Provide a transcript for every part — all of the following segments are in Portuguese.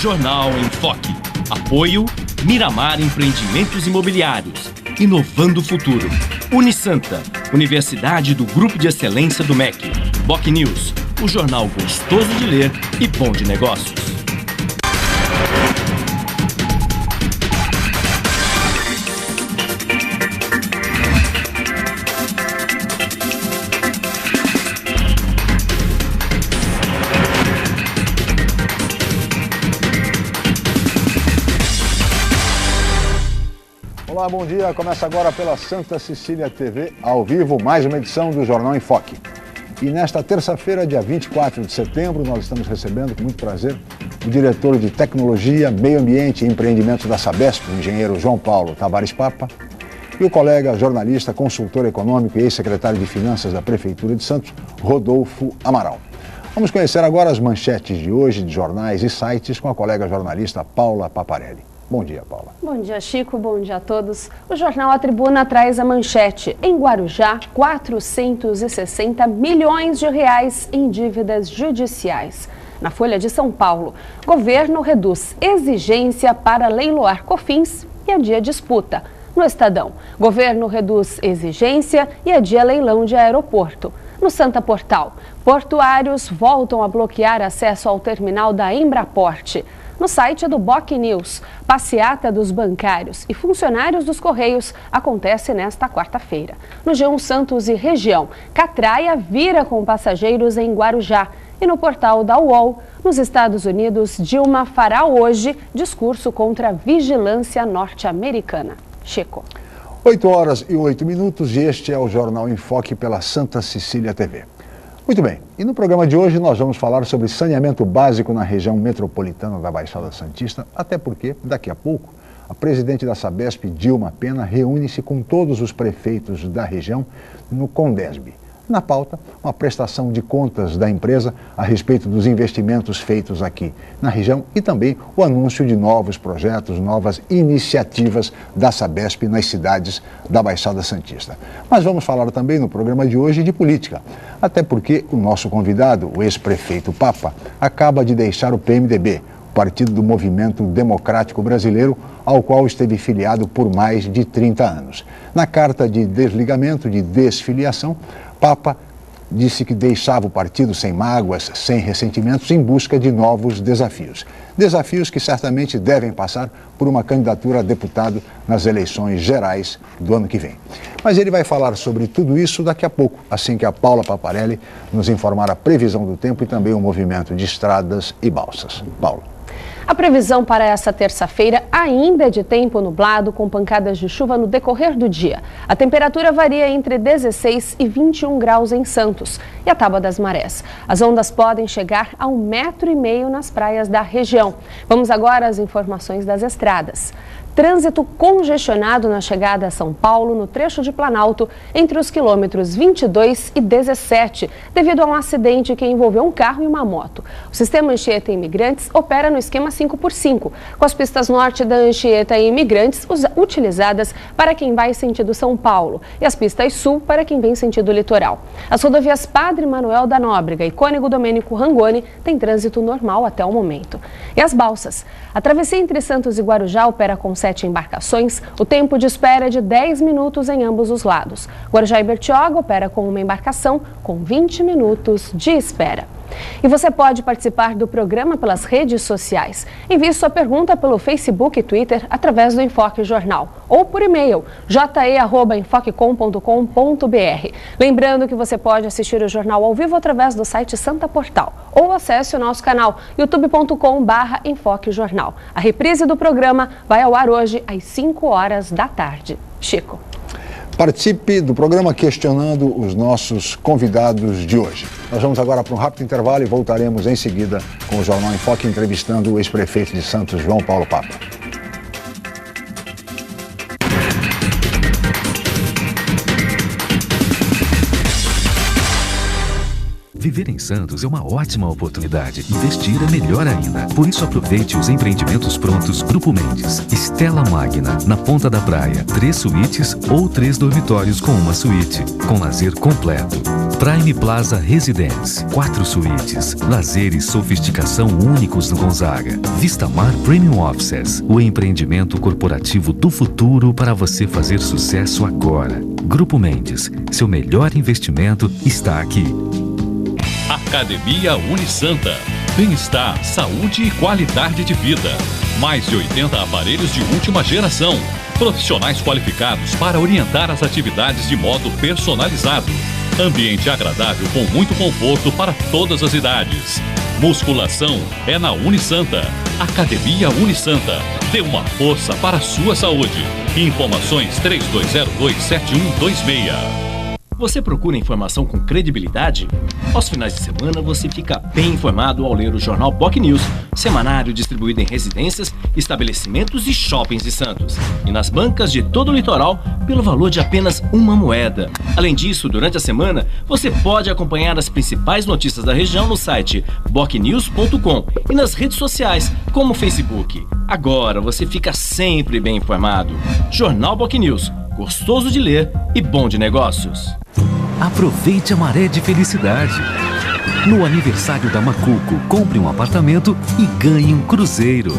Jornal em Foque. Apoio Miramar Empreendimentos Imobiliários. Inovando o futuro. Unisanta, Universidade do Grupo de Excelência do MEC. Boc News, o jornal gostoso de ler e bom de negócios. Olá, bom dia. Começa agora pela Santa Cecília TV, ao vivo, mais uma edição do Jornal em Foque. E nesta terça-feira, dia 24 de setembro, nós estamos recebendo com muito prazer o diretor de Tecnologia, Meio Ambiente e Empreendimentos da Sabesp, o engenheiro João Paulo Tavares Papa, e o colega jornalista, consultor econômico e ex-secretário de Finanças da Prefeitura de Santos, Rodolfo Amaral. Vamos conhecer agora as manchetes de hoje de jornais e sites com a colega jornalista Paula Paparelli. Bom dia, Paula. Bom dia, Chico. Bom dia a todos. O jornal A Tribuna traz a manchete. Em Guarujá, 460 milhões de reais em dívidas judiciais. Na Folha de São Paulo, governo reduz exigência para leiloar Cofins e adia disputa. No Estadão, governo reduz exigência e adia leilão de aeroporto. No Santa Portal, portuários voltam a bloquear acesso ao terminal da Embraporte. No site do Boc News, passeata dos bancários e funcionários dos Correios acontece nesta quarta-feira. No G1 Santos e região, Catraia vira com passageiros em Guarujá. E no portal da UOL, nos Estados Unidos, Dilma fará hoje discurso contra a vigilância norte-americana. Chico. 8h08 e este é o Jornal em Foque pela Santa Cecília TV. Muito bem, e no programa de hoje nós vamos falar sobre saneamento básico na região metropolitana da Baixada Santista, até porque, daqui a pouco, a presidente da Sabesp, Dilma Pena, reúne-se com todos os prefeitos da região no Condesb. Na pauta, uma prestação de contas da empresa a respeito dos investimentos feitos aqui na região e também o anúncio de novos projetos, novas iniciativas da Sabesp nas cidades da Baixada Santista. Mas vamos falar também no programa de hoje de política, até porque o nosso convidado, o ex-prefeito Papa, acaba de deixar o PMDB, o Partido do Movimento Democrático Brasileiro, ao qual esteve filiado por mais de 30 anos. Na carta de desligamento, de desfiliação, Papa disse que deixava o partido sem mágoas, sem ressentimentos, em busca de novos desafios. Desafios que certamente devem passar por uma candidatura a deputado nas eleições gerais do ano que vem. Mas ele vai falar sobre tudo isso daqui a pouco, assim que a Paula Paparelli nos informar a previsão do tempo e também o movimento de estradas e balsas. Paula. A previsão para essa terça-feira ainda é de tempo nublado, com pancadas de chuva no decorrer do dia. A temperatura varia entre 16 e 21 graus em Santos e a Tábua das Marés. As ondas podem chegar a 1,5 metro nas praias da região. Vamos agora às informações das estradas. Trânsito congestionado na chegada a São Paulo, no trecho de Planalto, entre os quilômetros 22 e 17, devido a um acidente que envolveu um carro e uma moto. O sistema Anchieta Imigrantes opera no esquema 5x5, com as pistas norte da Anchieta Imigrantes utilizadas para quem vai sentido São Paulo e as pistas sul para quem vem sentido litoral. As rodovias Padre Manuel da Nóbrega e Cônego Domênico Rangoni têm trânsito normal até o momento. E as balsas? A travessia entre Santos e Guarujá opera com 7 embarcações, o tempo de espera é de 10 minutos em ambos os lados. Guarujá e Bertioga opera com uma embarcação com 20 minutos de espera. E você pode participar do programa pelas redes sociais. Envie sua pergunta pelo Facebook e Twitter através do Enfoque Jornal ou por e-mail je@enfoquecom.com.br. Lembrando que você pode assistir o jornal ao vivo através do site Santa Portal ou acesse o nosso canal youtube.com/enfoquejornal. A reprise do programa vai ao ar hoje às 5 horas da tarde. Chico. Participe do programa questionando os nossos convidados de hoje. Nós vamos agora para um rápido intervalo e voltaremos em seguida com o Jornal em Foque entrevistando o ex-prefeito de Santos, João Paulo Papa. Viver em Santos é uma ótima oportunidade. Investir é melhor ainda. Por isso aproveite os empreendimentos prontos Grupo Mendes. Stella Magna, na Ponta da Praia. 3 suítes ou 3 dormitórios com uma suíte. Com lazer completo. Prime Plaza Residence, 4 suítes, lazer e sofisticação únicos no Gonzaga. Vistamar Premium Offices, o empreendimento corporativo do futuro para você fazer sucesso agora. Grupo Mendes, seu melhor investimento está aqui. Academia Unisanta. Bem-estar, saúde e qualidade de vida. Mais de 80 aparelhos de última geração. Profissionais qualificados para orientar as atividades de modo personalizado. Ambiente agradável com muito conforto para todas as idades. Musculação é na Unisanta. Academia Unisanta. Dê uma força para a sua saúde. Informações 3202-7126. Você procura informação com credibilidade? Aos finais de semana você fica bem informado ao ler o jornal BOC News, semanário distribuído em residências, estabelecimentos e shoppings de Santos. E nas bancas de todo o litoral, pelo valor de apenas uma moeda. Além disso, durante a semana, você pode acompanhar as principais notícias da região no site bocnews.com e nas redes sociais, como o Facebook. Agora você fica sempre bem informado. Jornal BOC News. Gostoso de ler e bom de negócios. Aproveite a maré de felicidade. No aniversário da Macuco, compre um apartamento e ganhe um cruzeiro.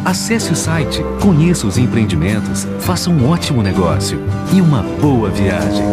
Acesse o site, conheça os empreendimentos, faça um ótimo negócio e uma boa viagem.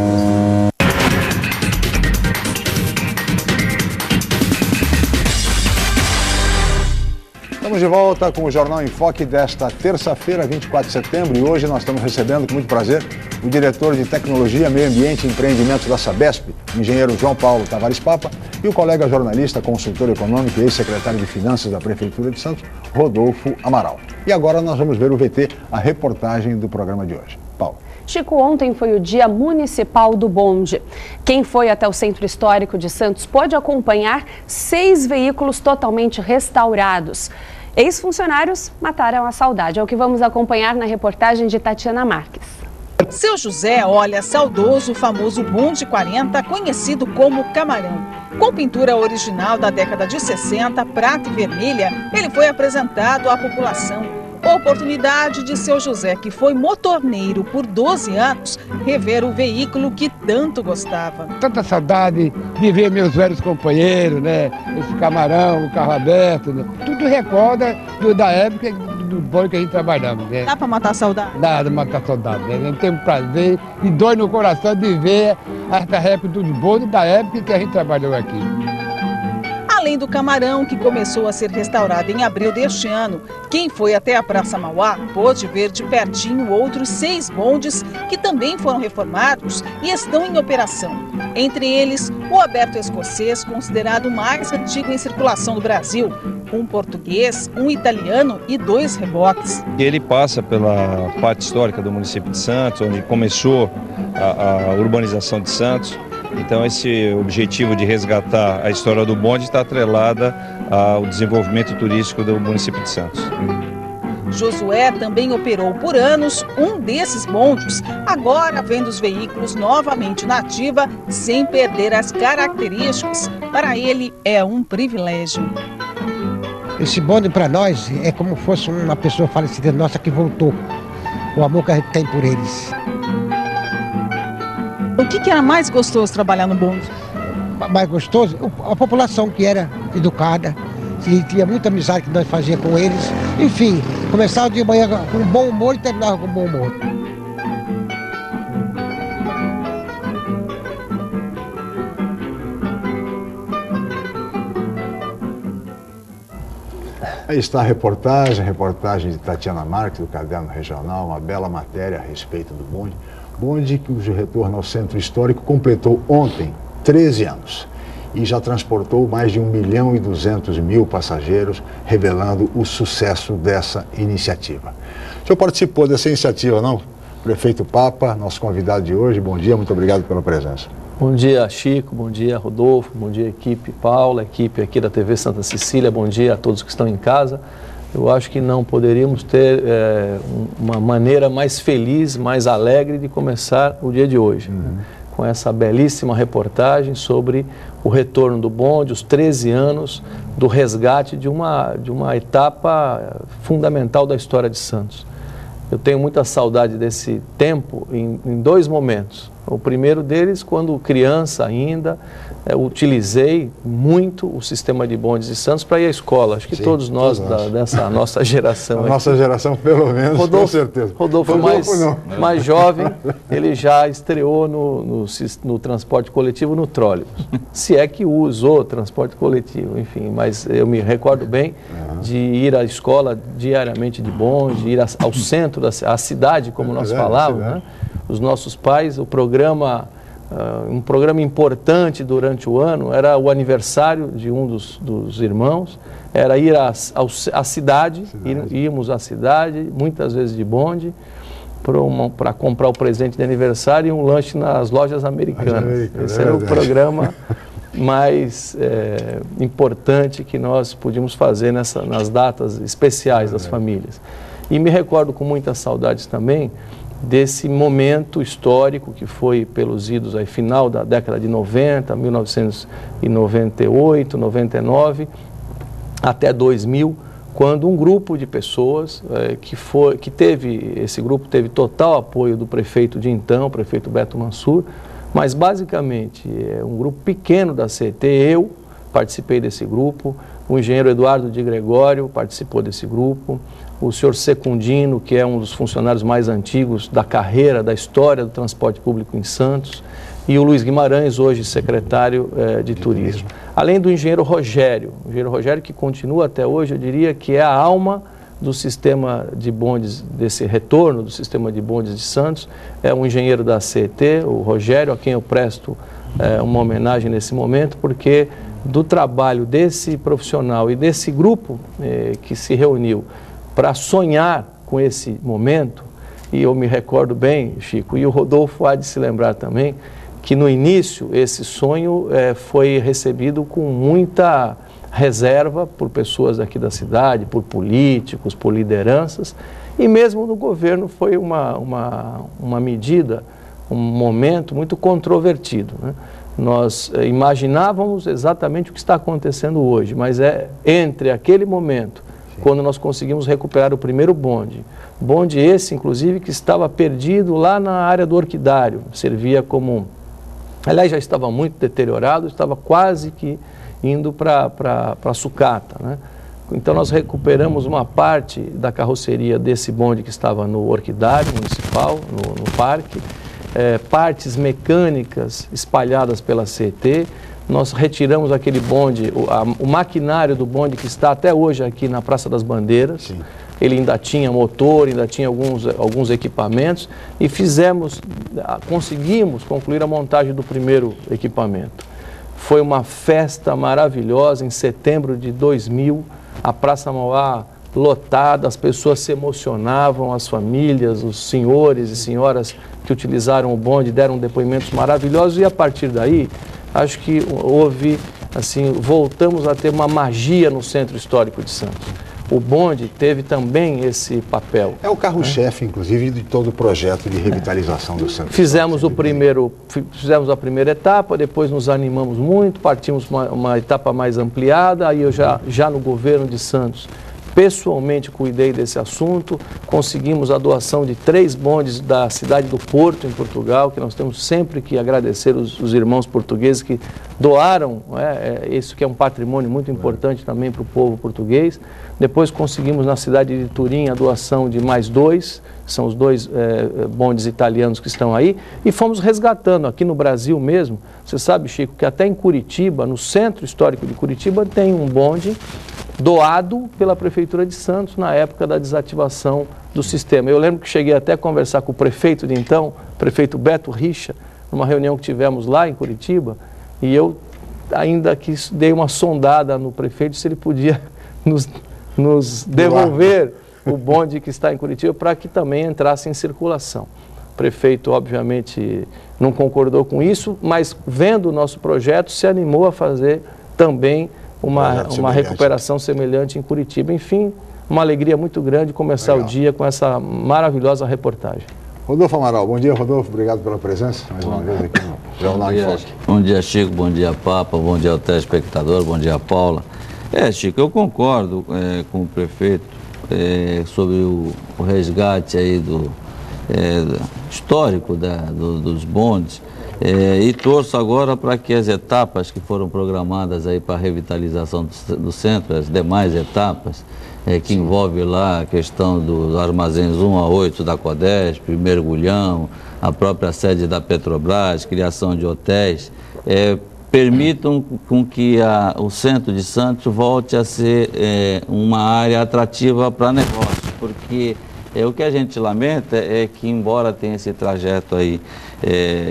Estamos de volta com o Jornal em Foque desta terça-feira, 24 de setembro, e hoje nós estamos recebendo com muito prazer o diretor de Tecnologia, Meio Ambiente e Empreendimentos da Sabesp, o engenheiro João Paulo Tavares Papa, e o colega jornalista, consultor econômico e ex-secretário de Finanças da Prefeitura de Santos, Rodolfo Amaral. E agora nós vamos ver o VT, a reportagem do programa de hoje. Paulo. Chico, ontem foi o Dia Municipal do Bonde. Quem foi até o Centro Histórico de Santos pôde acompanhar 6 veículos totalmente restaurados. Ex-funcionários mataram a saudade. É o que vamos acompanhar na reportagem de Tatiana Marques. Seu José olha saudoso o famoso bonde 40, conhecido como Camarão. Com pintura original da década de 60, prata e vermelha, ele foi apresentado à população. Oportunidade de seu José, que foi motorneiro por 12 anos, rever o veículo que tanto gostava. Tanta saudade de ver meus velhos companheiros, né? Esse Camarão, o carro aberto, né? Tudo recorda da época do bonde que a gente trabalhava, né? Dá para matar a saudade? Dá para matar a saudade, né? A gente tem um prazer e dói no coração de ver essa réplica do bonde da época que a gente trabalhou aqui. Além do Camarão, que começou a ser restaurado em abril deste ano, quem foi até a Praça Mauá pôde ver de pertinho outros 6 bondes que também foram reformados e estão em operação. Entre eles, o Aberto Escocês, considerado o mais antigo em circulação do Brasil, um português, um italiano e 2 reboques. Ele passa pela parte histórica do município de Santos, onde começou a urbanização de Santos. Então esse objetivo de resgatar a história do bonde está atrelada ao desenvolvimento turístico do município de Santos. Josué também operou por anos um desses bondes, agora vendo os veículos novamente na ativa sem perder as características. Para ele é um privilégio. Esse bonde para nós é como fosse uma pessoa falecida nossa que voltou, o amor que a gente tem por eles. O que era mais gostoso trabalhar no bonde? Mais gostoso? A população que era educada, e tinha muita amizade que nós fazíamos com eles. Enfim, começava de manhã com bom humor e terminava com bom humor. Aí está a reportagem de Tatiana Marques, do Caderno Regional, uma bela matéria a respeito do bonde. Bonde cujo retorno ao Centro Histórico completou ontem 13 anos e já transportou mais de 1.200.000 passageiros, revelando o sucesso dessa iniciativa. O senhor participou dessa iniciativa, não? Prefeito Papa, nosso convidado de hoje, bom dia, muito obrigado pela presença. Bom dia, Chico, bom dia, Rodolfo, bom dia, equipe Paula, equipe aqui da TV Santa Cecília, bom dia a todos que estão em casa. Eu acho que não poderíamos ter uma maneira mais feliz, mais alegre de começar o dia de hoje, com essa belíssima reportagem sobre o retorno do bonde, os 13 anos do resgate de uma etapa fundamental da história de Santos. Eu tenho muita saudade desse tempo em 2 momentos. O primeiro deles, quando criança ainda, utilizei muito o sistema de bondes de Santos para ir à escola. Acho que todos nós, dessa nossa geração. A nossa geração, pelo menos, Rodolfo, com certeza. Rodolfo mais jovem, ele já estreou no transporte coletivo, no trólebus. Se é que usou transporte coletivo, enfim. Mas eu me recordo bem de ir à escola diariamente de bonde, ir ao centro à cidade, como nós falávamos, né? Os nossos pais, um programa importante durante o ano era o aniversário de um dos irmãos, era ir à cidade, íamos à cidade, muitas vezes de bonde, para comprar o presente de aniversário e um lanche nas lojas americanas. Esse era o programa mais importante que nós podíamos fazer nas datas especiais das famílias. E me recordo com muitas saudades também desse momento histórico que foi pelos idos aí, final da década de 90, 1998, 99, até 2000, quando um grupo de pessoas, esse grupo teve total apoio do prefeito de então, o prefeito Beto Mansur, mas basicamente um grupo pequeno da CET, eu participei desse grupo, o engenheiro Eduardo de Gregório participou desse grupo, o senhor Secundino, que é um dos funcionários mais antigos da carreira, da história do transporte público em Santos, e o Luiz Guimarães, hoje secretário de Turismo. Além do engenheiro Rogério que continua até hoje, eu diria que é a alma do sistema de bondes, desse retorno do sistema de bondes de Santos, é um engenheiro da CET, o Rogério, a quem eu presto uma homenagem nesse momento, porque do trabalho desse profissional e desse grupo que se reuniu para sonhar com esse momento, e eu me recordo bem, Chico, e o Rodolfo há de se lembrar também, que no início esse sonho foi recebido com muita reserva por pessoas aqui da cidade, por políticos, por lideranças, e mesmo no governo foi uma medida, um momento muito controvertido, né? Nós imaginávamos exatamente o que está acontecendo hoje, mas entre aquele momento, quando nós conseguimos recuperar o primeiro bonde esse, inclusive, que estava perdido lá na área do Orquidário, servia como, aliás, já estava muito deteriorado, estava quase que indo para a sucata, né? Então nós recuperamos uma parte da carroceria desse bonde que estava no Orquidário Municipal, no parque, partes mecânicas espalhadas pela CET. Nós retiramos aquele bonde, o maquinário do bonde que está até hoje aqui na Praça das Bandeiras. Sim. Ele ainda tinha motor, ainda tinha alguns equipamentos e conseguimos concluir a montagem do primeiro equipamento. Foi uma festa maravilhosa em setembro de 2000, a Praça Mauá lotada, as pessoas se emocionavam, as famílias, os senhores e senhoras que utilizaram o bonde deram depoimentos maravilhosos e a partir daí acho que houve, assim, voltamos a ter uma magia no Centro Histórico de Santos. O bonde teve também esse papel. É o carro-chefe, inclusive, de todo o projeto de revitalização do Centro. Fizemos a primeira etapa, depois nos animamos muito, partimos uma etapa mais ampliada, aí eu já no governo de Santos, pessoalmente cuidei desse assunto, conseguimos a doação de 3 bondes da cidade do Porto, em Portugal, que nós temos sempre que agradecer os irmãos portugueses que doaram, isso que é um patrimônio muito importante também para o povo português. Depois conseguimos na cidade de Turim a doação de mais 2, são os 2 bondes italianos que estão aí, e fomos resgatando aqui no Brasil mesmo. Você sabe, Chico, que até em Curitiba, no Centro Histórico de Curitiba, tem um bonde doado pela Prefeitura de Santos na época da desativação do sistema. Eu lembro que cheguei até a conversar com o prefeito de então, o prefeito Beto Richa, numa reunião que tivemos lá em Curitiba, e eu ainda que dei uma sondada no prefeito se ele podia nos devolver o bonde que está em Curitiba para que também entrasse em circulação. O prefeito, obviamente, não concordou com isso, mas vendo o nosso projeto, se animou a fazer também uma recuperação semelhante em Curitiba. Enfim, uma alegria muito grande começar o dia com essa maravilhosa reportagem. Rodolfo Amaral, bom dia, Rodolfo, obrigado pela presença mais uma vez aqui no Jornal em Foque. Bom dia, Chico, bom dia, Papa, bom dia ao telespectador, bom dia, Paula. Chico, eu concordo com o prefeito sobre o resgate aí histórico dos bondes. E torço agora para que as etapas que foram programadas aí para a revitalização do centro, as demais etapas, que envolve lá a questão dos armazéns 1 a 8 da Codesp, Mergulhão, a própria sede da Petrobras, criação de hotéis, permitam com que o centro de Santos volte a ser uma área atrativa para negócios, porque o que a gente lamenta é que, embora tenha esse trajeto aí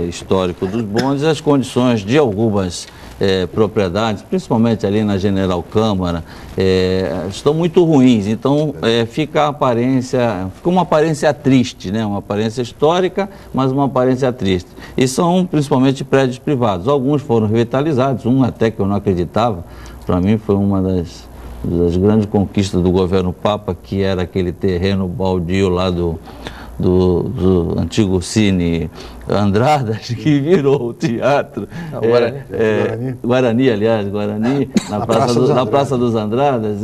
histórico dos bondes, as condições de algumas propriedades, principalmente ali na General Câmara, estão muito ruins. Então fica uma aparência triste, né? Uma aparência histórica, mas uma aparência triste. E são principalmente prédios privados. Alguns foram revitalizados, um até que eu não acreditava. Para mim foi uma das grandes conquistas do governo Papa, que era aquele terreno baldio lá do antigo Cine Andradas, que virou o teatro. Guarani, na Praça dos Andradas.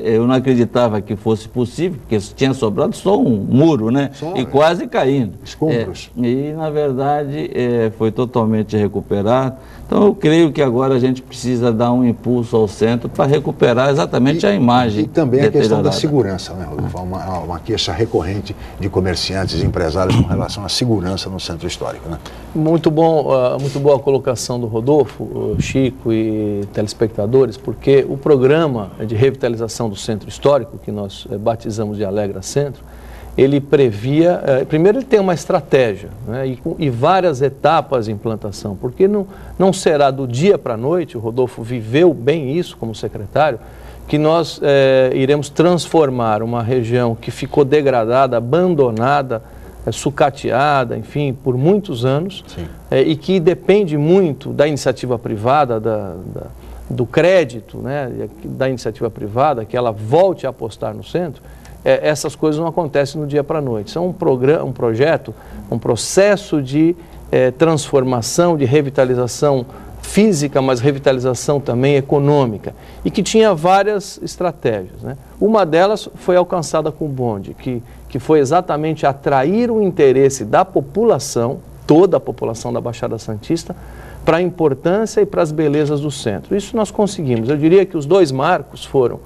Eu não acreditava que fosse possível, porque tinha sobrado só um muro, né? E quase caindo. Escombros. E, na verdade, foi totalmente recuperado. Então, eu creio que agora a gente precisa dar um impulso ao centro para recuperar exatamente a imagem. E também a questão da segurança, né, Rodolfo? Uma queixa recorrente de comerciantes e empresários com relação à segurança no centro histórico, né? Muito boa a colocação do Rodolfo, Chico e telespectadores, porque o programa de revitalização do centro histórico, que nós batizamos de Alegra Centro, ele previa, primeiro ele tem uma estratégia, né, e várias etapas de implantação, porque não será do dia para a noite, o Rodolfo viveu bem isso como secretário, que nós iremos transformar uma região que ficou degradada, abandonada, sucateada, enfim, por muitos anos, e que depende muito da iniciativa privada, do crédito, né, da iniciativa privada, que ela volte a apostar no centro. Essas coisas não acontecem do dia para a noite. São um projeto, um processo de transformação, de revitalização física, mas revitalização também econômica, e que tinha várias estratégias, né? Uma delas foi alcançada com o bonde, que foi exatamente atrair o interesse da população, toda a população da Baixada Santista, para a importância e para as belezas do centro. Isso nós conseguimos. Eu diria que os dois marcos foram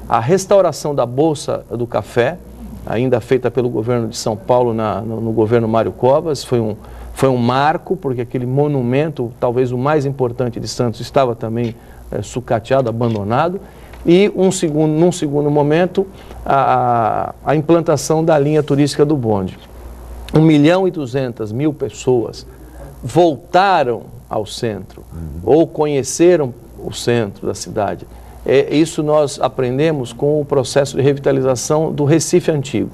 a restauração da Bolsa do Café, ainda feita pelo governo de São Paulo no governo Mário Covas. Foi um marco, porque aquele monumento, talvez o mais importante de Santos, estava também sucateado, abandonado. E num segundo momento, a implantação da linha turística do bonde. 1.200.000 pessoas voltaram ao centro, ou conheceram o centro da cidade. Isso nós aprendemos com o processo de revitalização do Recife Antigo.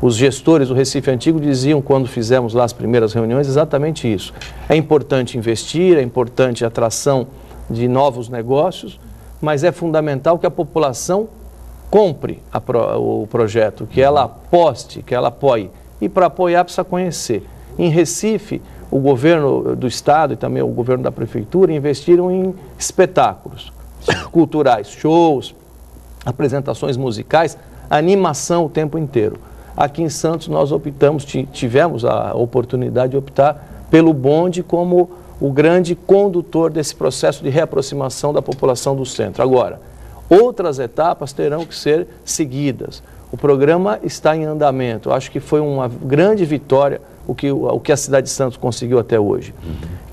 Os gestores do Recife Antigo diziam, quando fizemos lá as primeiras reuniões, exatamente isso. É importante investir, é importante a atração de novos negócios, mas é fundamental que a população compre o projeto, que ela aposte, que ela apoie. E para apoiar precisa conhecer. Em Recife, o governo do estado e também o governo da prefeitura investiram em espetáculos culturais, shows, apresentações musicais, animação o tempo inteiro. Aqui em Santos nós tivemos a oportunidade de optar pelo bonde como o grande condutor desse processo de reaproximação da população do centro. Agora, outras etapas terão que ser seguidas. O programa está em andamento. Acho que foi uma grande vitória o que a cidade de Santos conseguiu até hoje.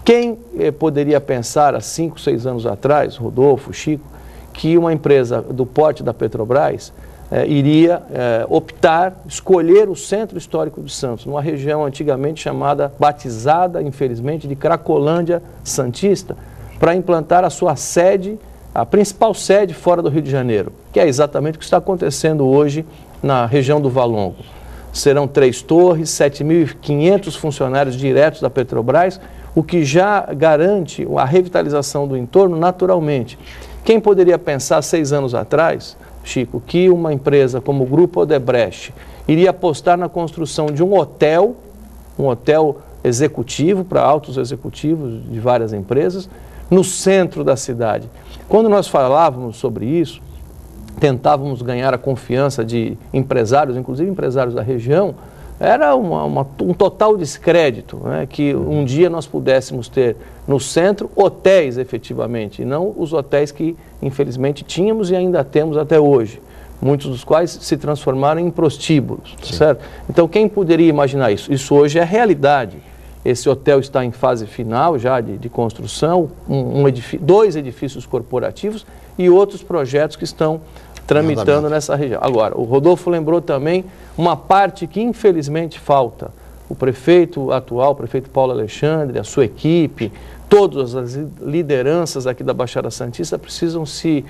Quem poderia pensar há 5, 6 anos atrás, Rodolfo, Chico, que uma empresa do porte da Petrobras iria escolher o centro histórico de Santos, numa região antigamente batizada, infelizmente, de Cracolândia Santista, para implantar a sua sede, a principal sede fora do Rio de Janeiro, que é exatamente o que está acontecendo hoje na região do Valongo. Serão 3 torres, 7.500 funcionários diretos da Petrobras, o que já garante a revitalização do entorno naturalmente. Quem poderia pensar 6 anos atrás, Chico, que uma empresa como o Grupo Odebrecht iria apostar na construção de um hotel executivo para altos executivos de várias empresas, no centro da cidade. Quando nós falávamos sobre isso, tentávamos ganhar a confiança de empresários, inclusive empresários da região, Era um total descrédito, né, que um dia nós pudéssemos ter no centro hotéis efetivamente, e não os hotéis que infelizmente tínhamos e ainda temos até hoje, muitos dos quais se transformaram em prostíbulos, certo? Então quem poderia imaginar isso? Isso hoje é realidade. Esse hotel está em fase final já de construção, dois edifícios corporativos e outros projetos que estão tramitando nessa região. Agora, o Rodolfo lembrou também uma parte que infelizmente falta. O prefeito atual, o prefeito Paulo Alexandre, a sua equipe, todas as lideranças aqui da Baixada Santista precisam se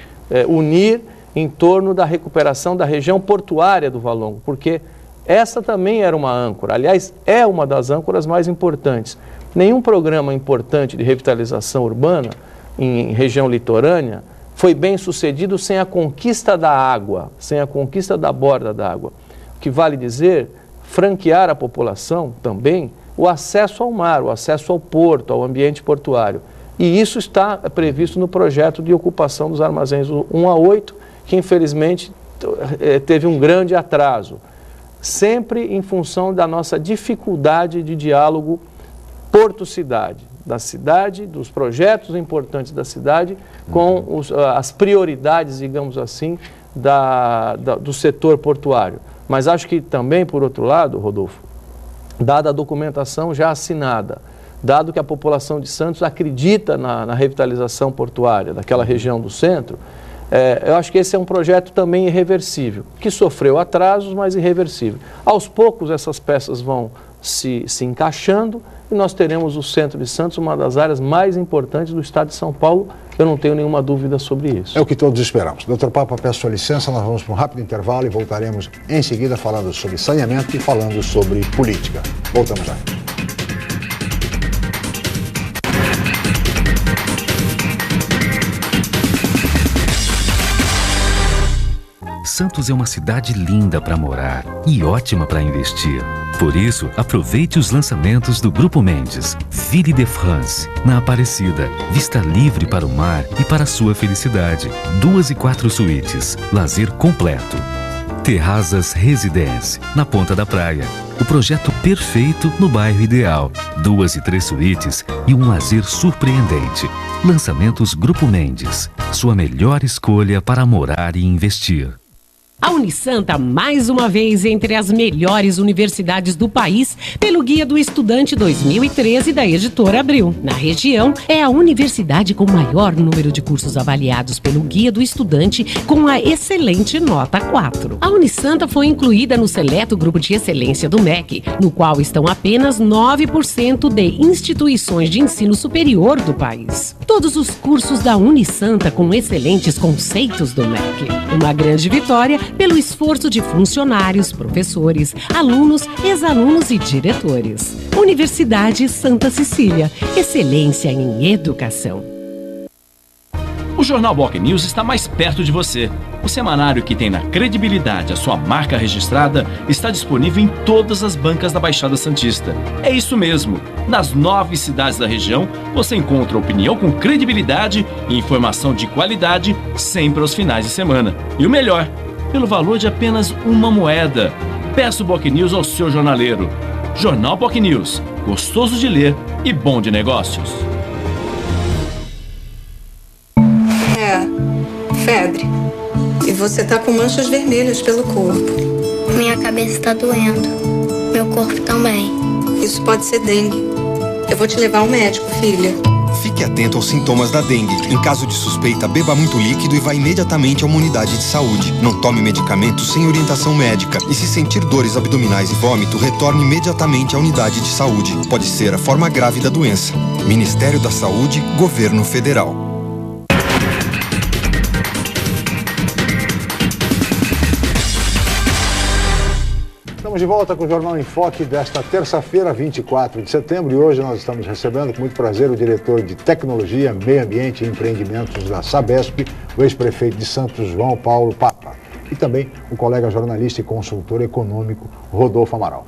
unir em torno da recuperação da região portuária do Valongo, porque essa também era uma âncora, aliás, é uma das âncoras mais importantes. Nenhum programa importante de revitalização urbana em região litorânea foi bem sucedido sem a conquista da água, sem a conquista da borda d'água. O que vale dizer, franquear à população também o acesso ao mar, o acesso ao porto, ao ambiente portuário. E isso está previsto no projeto de ocupação dos armazéns 1 a 8, que infelizmente teve um grande atraso, sempre em função da nossa dificuldade de diálogo porto-cidade, da cidade, dos projetos importantes da cidade, com as prioridades, digamos assim, do setor portuário. Mas acho que também, por outro lado, Rodolfo, dada a documentação já assinada, dado que a população de Santos acredita na revitalização portuária daquela região do centro, eu acho que esse é um projeto também irreversível, que sofreu atrasos, mas irreversível. Aos poucos essas peças vão se encaixando e nós teremos o centro de Santos, uma das áreas mais importantes do estado de São Paulo. Eu não tenho nenhuma dúvida sobre isso. É o que todos esperamos. Dr. Papa, peço sua licença, nós vamos para um rápido intervalo e voltaremos em seguida falando sobre saneamento e falando sobre política. Voltamos já. Santos é uma cidade linda para morar e ótima para investir. Por isso, aproveite os lançamentos do Grupo Mendes. Ville de France, na Aparecida. Vista livre para o mar e para a sua felicidade. 2 e 4 suítes. Lazer completo. Terrazas Residence, na Ponta da Praia. O projeto perfeito no bairro ideal. 2 e 3 suítes e um lazer surpreendente. Lançamentos Grupo Mendes. Sua melhor escolha para morar e investir. A Unisanta, mais uma vez, entre as melhores universidades do país, pelo Guia do Estudante 2013 da Editora Abril. Na região, é a universidade com maior número de cursos avaliados pelo Guia do Estudante, com a excelente nota 4. A Unisanta foi incluída no seleto grupo de excelência do MEC, no qual estão apenas 9% de instituições de ensino superior do país. Todos os cursos da Unisanta com excelentes conceitos do MEC. Uma grande vitória pelo esforço de funcionários, professores, alunos, ex-alunos e diretores. Universidade Santa Cecília, excelência em educação. O Jornal Boc News está mais perto de você. O semanário que tem na credibilidade a sua marca registrada está disponível em todas as bancas da Baixada Santista. É isso mesmo. Nas 9 cidades da região, você encontra opinião com credibilidade e informação de qualidade sempre aos finais de semana. E o melhor, pelo valor de apenas uma moeda. Peça o Boc News ao seu jornaleiro. Jornal Boc News, gostoso de ler e bom de negócios. Febre. E você tá com manchas vermelhas pelo corpo. Minha cabeça tá doendo. Meu corpo também. Isso pode ser dengue. Eu vou te levar ao médico, filha. Fique atento aos sintomas da dengue. Em caso de suspeita, beba muito líquido e vá imediatamente a uma unidade de saúde. Não tome medicamentos sem orientação médica. E se sentir dores abdominais e vômito, retorne imediatamente à unidade de saúde. Pode ser a forma grave da doença. Ministério da Saúde, Governo Federal. Estamos de volta com o Jornal em Foque desta terça-feira, 24 de setembro, e hoje nós estamos recebendo com muito prazer o diretor de Tecnologia, Meio Ambiente e Empreendimentos da Sabesp, o ex-prefeito de Santos, João Paulo Papa, e também o colega jornalista e consultor econômico, Rodolfo Amaral.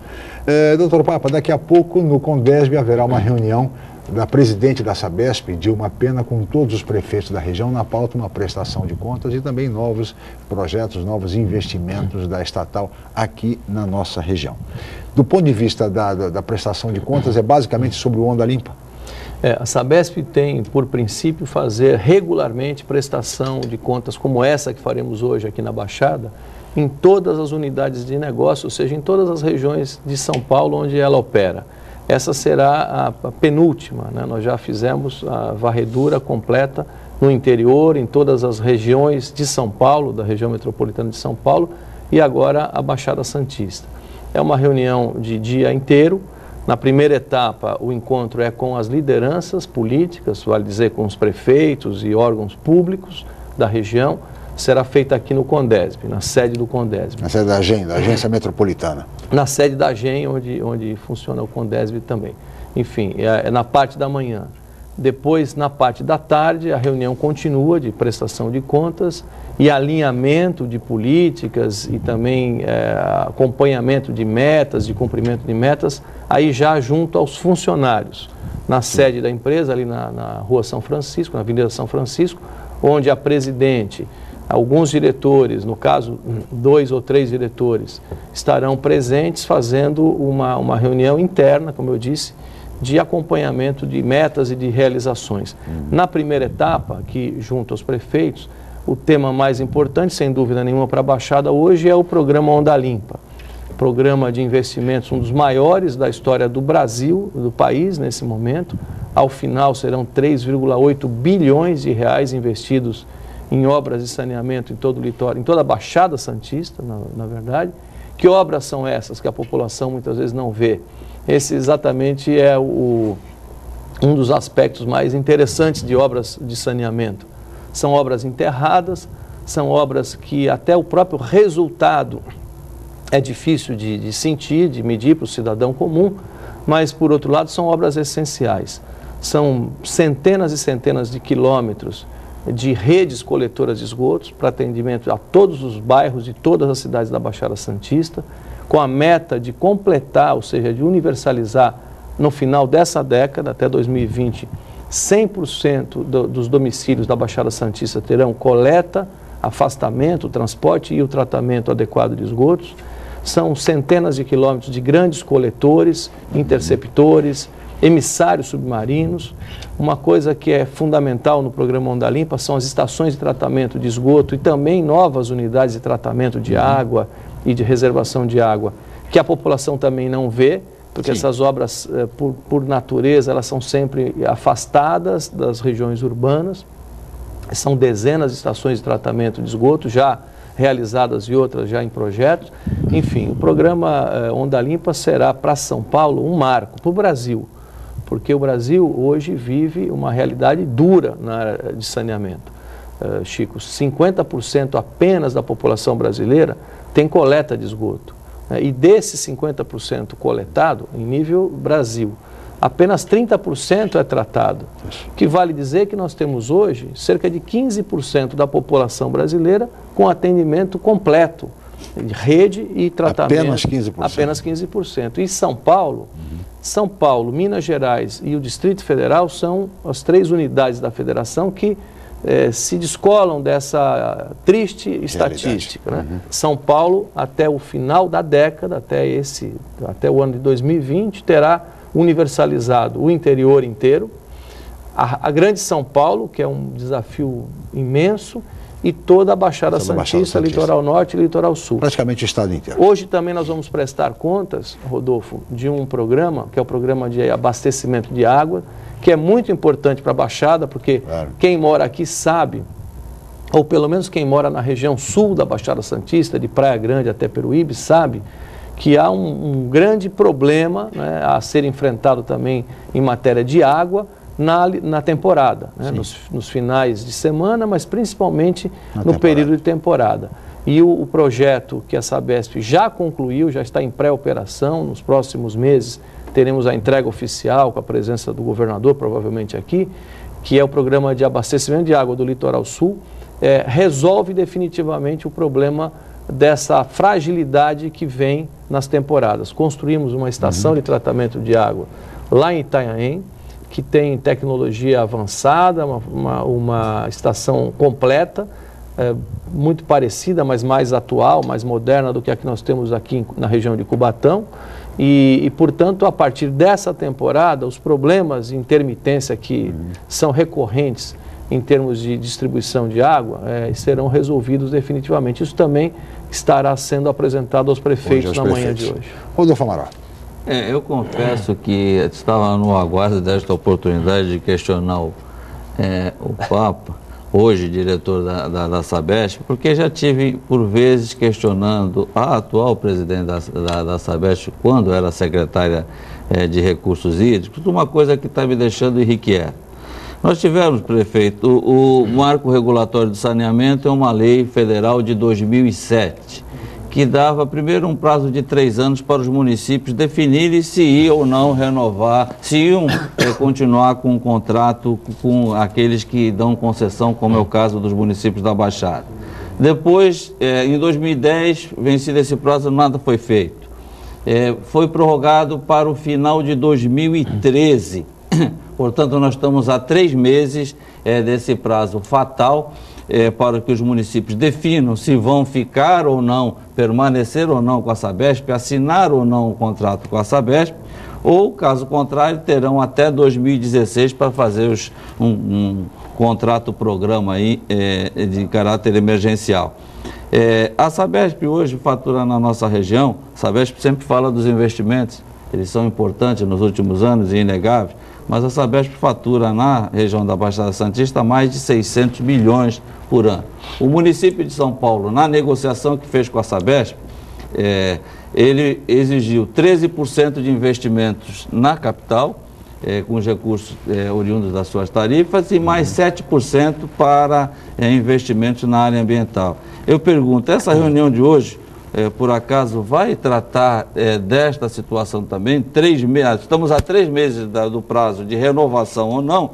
Doutor Papa, daqui a pouco no Condesb haverá uma reunião da presidente da Sabesp, Dilma Pena, com todos os prefeitos da região, na pauta uma prestação de contas e também novos projetos, novos investimentos da estatal aqui na nossa região. Do ponto de vista da prestação de contas, é basicamente sobre o Onda Limpa? A Sabesp tem, por princípio, fazer regularmente prestação de contas como essa que faremos hoje aqui na Baixada, em todas as unidades de negócio, ou seja, em todas as regiões de São Paulo onde ela opera. Essa será a penúltima, né? Nós já fizemos a varredura completa no interior, em todas as regiões de São Paulo, da região metropolitana de São Paulo, e agora a Baixada Santista. É uma reunião de dia inteiro. Na primeira etapa, o encontro é com as lideranças políticas, vale dizer, com os prefeitos e órgãos públicos da região. Será feita aqui no Condesb, na sede do Condesb. Na sede da AGEM, da Agência Metropolitana. Na sede da AGEM, onde funciona o Condesb também. Enfim, é na parte da manhã. Depois, na parte da tarde, a reunião continua de prestação de contas e alinhamento de políticas e também acompanhamento de metas, de cumprimento de metas, aí já junto aos funcionários. Na sede da empresa, ali na Rua São Francisco, na Avenida São Francisco, onde a presidente, alguns diretores, no caso 2 ou 3 diretores, estarão presentes fazendo uma reunião interna, como eu disse, de acompanhamento de metas e de realizações. Na primeira etapa, aqui junto aos prefeitos, o tema mais importante, sem dúvida nenhuma, para a Baixada hoje é o programa Onda Limpa. Programa de investimentos, um dos maiores da história do Brasil, do país nesse momento. Ao final serão 3,8 bilhões de reais investidos em obras de saneamento em todo o litoral, em toda a Baixada Santista, na verdade. Que obras são essas que a população muitas vezes não vê? Esse exatamente é um dos aspectos mais interessantes de obras de saneamento. São obras enterradas, são obras que até o próprio resultado é difícil de sentir, de medir para o cidadão comum, mas, por outro lado, são obras essenciais. São centenas e centenas de quilômetros de redes coletoras de esgotos para atendimento a todos os bairros de todas as cidades da Baixada Santista, com a meta de completar, ou seja, de universalizar no final dessa década, até 2020, 100% dos domicílios da Baixada Santista terão coleta, afastamento, transporte e o tratamento adequado de esgotos. São centenas de quilômetros de grandes coletores, interceptores, emissários submarinos. Uma coisa que é fundamental no programa Onda Limpa são as estações de tratamento de esgoto e também novas unidades de tratamento de água e de reservação de água, que a população também não vê, porque essas obras, por natureza, elas são sempre afastadas das regiões urbanas. São dezenas de estações de tratamento de esgoto já realizadas e outras já em projetos. Enfim, o programa Onda Limpa será para São Paulo um marco, para o Brasil, porque o Brasil hoje vive uma realidade dura na área de saneamento. Chico, 50% apenas da população brasileira tem coleta de esgoto. E desses 50% coletado, em nível Brasil, apenas 30% é tratado. O que vale dizer que nós temos hoje cerca de 15% da população brasileira com atendimento completo, de rede e tratamento. Apenas 15%. Apenas 15%. E São Paulo, Minas Gerais e o Distrito Federal são as 3 unidades da federação que se descolam dessa triste estatística. Né? São Paulo, até o final da década, até o ano de 2020, terá universalizado o interior inteiro, a Grande São Paulo, que é um desafio imenso, e toda a Baixada Santista, Litoral Norte e Litoral Sul. Praticamente o estado inteiro. Hoje também nós vamos prestar contas, Rodolfo, de um programa, que é o programa de abastecimento de água, que é muito importante para a Baixada, porque quem mora aqui sabe, ou pelo menos quem mora na região sul da Baixada Santista, de Praia Grande até Peruíbe, sabe que há um grande problema, né, a ser enfrentado também em matéria de água na temporada, né, nos finais de semana, mas principalmente no período de temporada. E o projeto que a Sabesp já concluiu, já está em pré-operação, nos próximos meses teremos a entrega oficial com a presença do governador, provavelmente aqui, que é o programa de abastecimento de água do Litoral Sul, resolve definitivamente o problema dessa fragilidade que vem nas temporadas. Construímos uma estação de tratamento de água lá em Itanhaém, que tem tecnologia avançada, uma estação completa, muito parecida, mas mais atual, mais moderna do que a que nós temos aqui na região de Cubatão. E, portanto, a partir dessa temporada, os problemas de intermitência que são recorrentes em termos de distribuição de água serão resolvidos definitivamente. Isso também estará sendo apresentado aos prefeitos na manhã de hoje. Rodolfo Amaral. Eu confesso que estava no aguardo desta oportunidade de questionar o Papa, hoje diretor da Sabesp, porque já tive por vezes questionando a atual presidente da Sabesp, quando era secretária de Recursos Hídricos, uma coisa que está me deixando irrequieto. Nós tivemos, prefeito, o Marco Regulatório de Saneamento é uma lei federal de 2007, que dava primeiro um prazo de 3 anos para os municípios definirem se iam ou não renovar, se iam continuar com um contrato com aqueles que dão concessão, como é o caso dos municípios da Baixada. Depois, em 2010, vencido esse prazo, nada foi feito. Foi prorrogado para o final de 2013. Portanto, nós estamos há 3 meses desse prazo fatal, para que os municípios definam se vão ficar ou não, permanecer ou não com a Sabesp, assinar ou não o contrato com a Sabesp, ou, caso contrário, terão até 2016 para fazer um contrato-programa aí, de caráter emergencial. A Sabesp hoje fatura na nossa região, a Sabesp sempre fala dos investimentos, eles são importantes nos últimos anos e inegáveis, mas a Sabesp fatura na região da Baixada Santista mais de 600 milhões por ano. O município de São Paulo, na negociação que fez com a Sabesp, ele exigiu 13% de investimentos na capital, com os recursos oriundos das suas tarifas, e mais 7% para investimentos na área ambiental. Eu pergunto, essa reunião de hoje, por acaso, vai tratar desta situação também? Estamos a 3 meses do prazo de renovação ou não?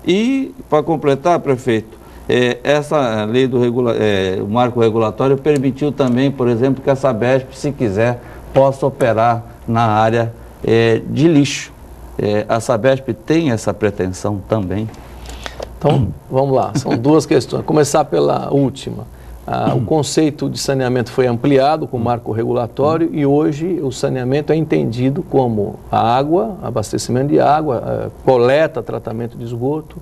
E, para completar, prefeito, essa lei do o marco regulatório permitiu também, por exemplo, que a Sabesp, se quiser, possa operar na área de lixo. A Sabesp tem essa pretensão também? Então, vamos lá, são 2 questões. Começar pela última. O conceito de saneamento foi ampliado com o marco regulatório e hoje o saneamento é entendido como a água, abastecimento de água, coleta, tratamento de esgoto,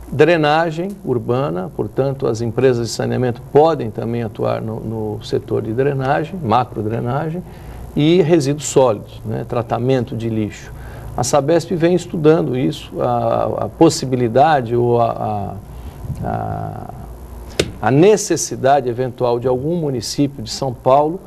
drenagem urbana, portanto as empresas de saneamento podem também atuar no setor de drenagem, macrodrenagem, e resíduos sólidos, né, tratamento de lixo. A Sabesp vem estudando isso, a possibilidade ou a necessidade eventual de algum município de São Paulo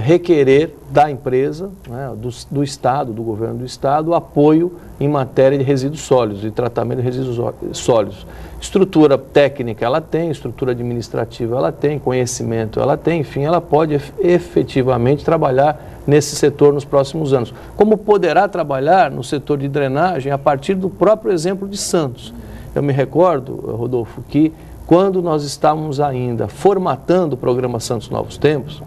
requerer da empresa, né, do Estado, do governo do Estado, apoio em matéria de resíduos sólidos, de tratamento de resíduos sólidos. Estrutura técnica ela tem, estrutura administrativa ela tem, conhecimento ela tem, enfim, ela pode efetivamente trabalhar nesse setor nos próximos anos. Como poderá trabalhar no setor de drenagem a partir do próprio exemplo de Santos. Eu me recordo, Rodolfo, que quando nós estávamos ainda formatando o programa Santos Novos Tempos,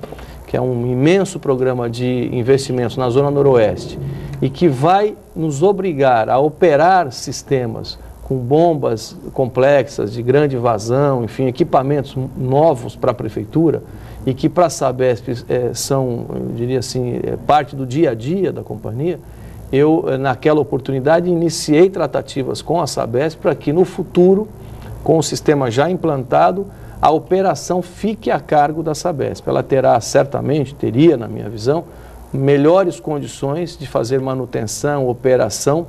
que é um imenso programa de investimentos na Zona Noroeste e que vai nos obrigar a operar sistemas com bombas complexas, de grande vazão, enfim, equipamentos novos para a Prefeitura e que para a Sabesp são, eu diria assim, parte do dia a dia da companhia, eu, naquela oportunidade, iniciei tratativas com a Sabesp para que no futuro, com o sistema já implantado, a operação fique a cargo da Sabesp. Ela terá, certamente, teria, na minha visão, melhores condições de fazer manutenção, operação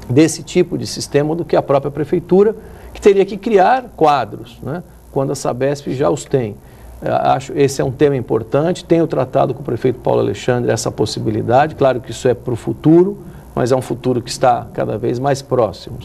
desse tipo de sistema do que a própria Prefeitura, que teria que criar quadros, né, quando a Sabesp já os tem. Acho esse é um tema importante, tenho tratado com o prefeito Paulo Alexandre essa possibilidade, claro que isso é para o futuro, mas é um futuro que está cada vez mais próximo.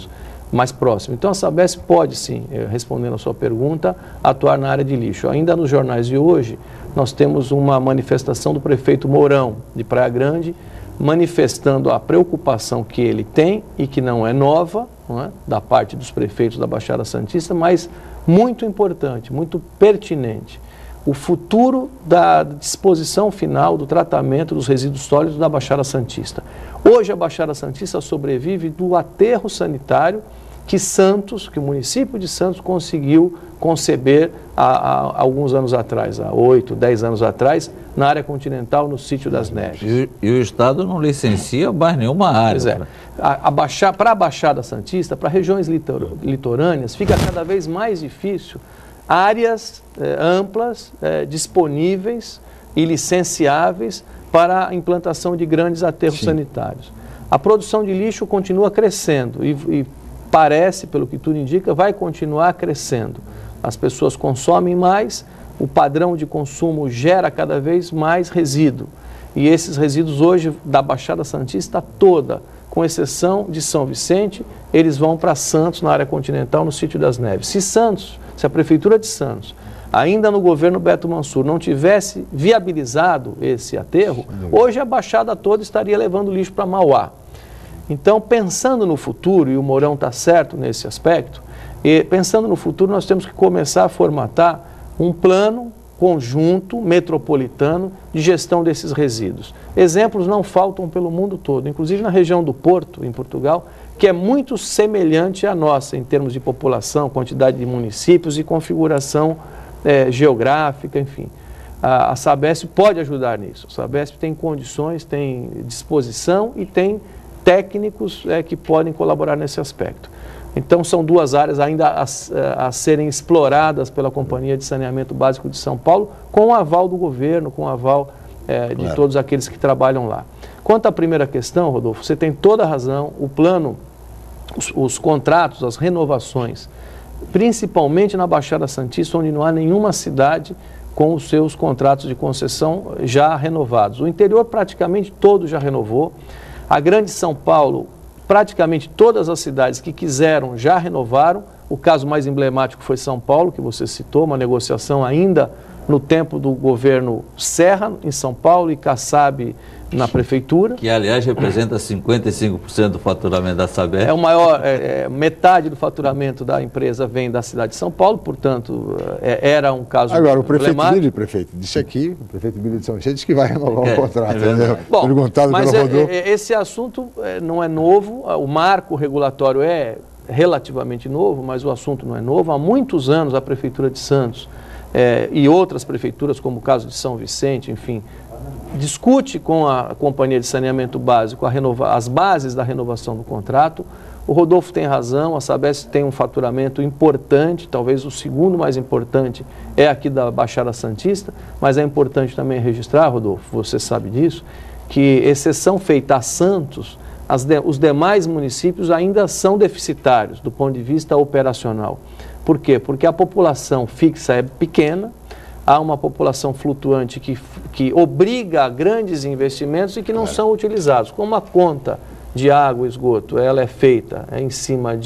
Então a Sabesp pode sim, respondendo a sua pergunta, atuar na área de lixo. Ainda nos jornais de hoje, nós temos uma manifestação do prefeito Mourão, de Praia Grande, manifestando a preocupação que ele tem e que não é nova, não é, da parte dos prefeitos da Baixada Santista, mas muito importante, muito pertinente. o futuro da disposição final do tratamento dos resíduos sólidos da Baixada Santista. Hoje a Baixada Santista sobrevive do aterro sanitário que o município de Santos conseguiu conceber há alguns anos atrás, há 8, 10 anos atrás, na área continental, no Sítio das Neves. E o Estado não licencia mais nenhuma área. Pois é. Para a Baixada Santista, para regiões litorâneas, fica cada vez mais difícil áreas amplas, disponíveis e licenciáveis para a implantação de grandes aterros sanitários. A produção de lixo continua crescendo e parece, pelo que tudo indica, vai continuar crescendo. As pessoas consomem mais, o padrão de consumo gera cada vez mais resíduo. E esses resíduos hoje, da Baixada Santista toda, com exceção de São Vicente, eles vão para Santos, na área continental, no Sítio das Neves. Se a Prefeitura de Santos, ainda no governo Beto Mansur, não tivesse viabilizado esse aterro, hoje a Baixada toda estaria levando lixo para Mauá. Então, pensando no futuro, e o Mourão está certo nesse aspecto, pensando no futuro, nós temos que começar a formatar um plano conjunto metropolitano de gestão desses resíduos. Exemplos não faltam pelo mundo todo, inclusive na região do Porto, em Portugal, que é muito semelhante à nossa em termos de população, quantidade de municípios e configuração geográfica, enfim. A Sabesp pode ajudar nisso. A Sabesp tem condições, tem disposição e tem técnicos que podem colaborar nesse aspecto. Então, são duas áreas ainda a serem exploradas pela Companhia de Saneamento Básico de São Paulo, com o aval do governo, com o aval de todos aqueles que trabalham lá. Quanto à primeira questão, Rodolfo, você tem toda a razão, o plano, os contratos, as renovações, principalmente na Baixada Santista, onde não há nenhuma cidade com os seus contratos de concessão já renovados. O interior praticamente todo já renovou. A Grande São Paulo, praticamente todas as cidades que quiseram já renovaram. O caso mais emblemático foi São Paulo, que você citou, uma negociação ainda no tempo do governo Serra, em São Paulo, e Kassab na prefeitura. Que, aliás, representa 55% do faturamento da Sabesp. É o maior, metade do faturamento da empresa vem da cidade de São Paulo, portanto, era um caso Agora, o prefeito Billy, disse aqui, o prefeito Billy de São Vicente disse que vai renovar o contrato. Bom, perguntado mas pelo Rodolfo. Esse assunto não é novo, o marco regulatório é relativamente novo, mas o assunto não é novo. Há muitos anos a Prefeitura de Santos e outras prefeituras, como o caso de São Vicente, enfim, discute com a Companhia de Saneamento Básico as bases da renovação do contrato. O Rodolfo tem razão, a Sabesp tem um faturamento importante, talvez o segundo mais importante é aqui da Baixada Santista, mas é importante também registrar, Rodolfo, você sabe disso, que exceção feita a Santos, os demais municípios ainda são deficitários do ponto de vista operacional. Por quê? Porque a população fixa é pequena, há uma população flutuante que obriga a grandes investimentos e que não são utilizados. Como a conta de água e esgoto, ela é feita em cima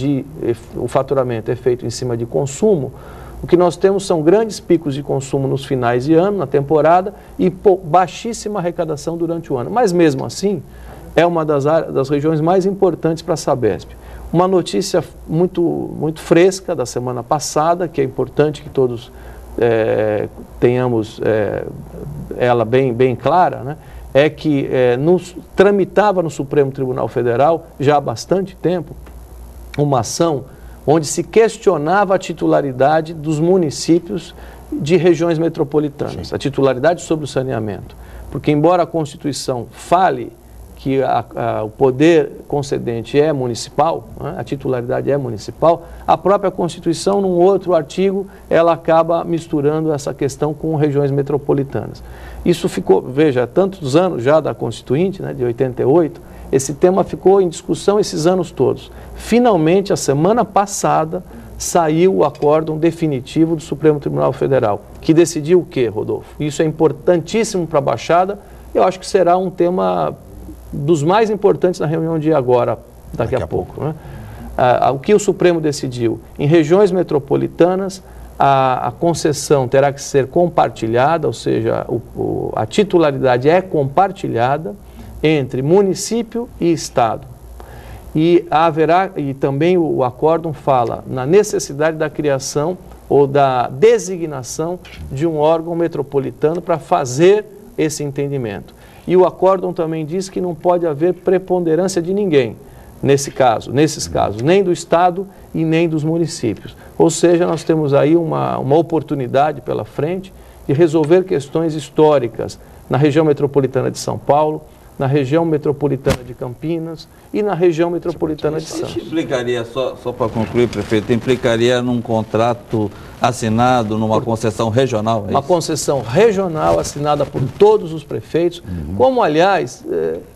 o faturamento é feito em cima de consumo, o que nós temos são grandes picos de consumo nos finais de ano, na temporada, e baixíssima arrecadação durante o ano. Mas mesmo assim, é uma das regiões mais importantes para a Sabesp. Uma notícia muito fresca da semana passada, que é importante que todos tenhamos ela bem clara, né? É que tramitava no Supremo Tribunal Federal, já há bastante tempo, uma ação onde se questionava a titularidade dos municípios de regiões metropolitanas, a titularidade sobre o saneamento. Porque embora a Constituição fale que o poder concedente é municipal, né, a titularidade é municipal, a própria Constituição, num outro artigo, ela acaba misturando essa questão com regiões metropolitanas. Isso ficou, veja, há tantos anos já da Constituinte, né, de 88, esse tema ficou em discussão esses anos todos. Finalmente, a semana passada, saiu o acórdão definitivo do Supremo Tribunal Federal, que decidiu o quê, Rodolfo? Isso é importantíssimo para a Baixada, eu acho que será um tema dos mais importantes na reunião de agora, daqui a pouco. Né? O que o Supremo decidiu? Em regiões metropolitanas, a concessão terá que ser compartilhada, ou seja, a titularidade é compartilhada entre município e Estado. E também o acórdão fala na necessidade da criação ou da designação de um órgão metropolitano para fazer esse entendimento. E o acórdão também diz que não pode haver preponderância de ninguém, nesses casos, nem do Estado e nem dos municípios. Ou seja, nós temos aí uma oportunidade pela frente de resolver questões históricas na região metropolitana de São Paulo, na região metropolitana de Campinas e na região metropolitana de Santos. Implicaria, só para concluir, prefeito, implicaria num contrato assinado, numa concessão regional? Uma concessão regional assinada por todos os prefeitos, como, aliás,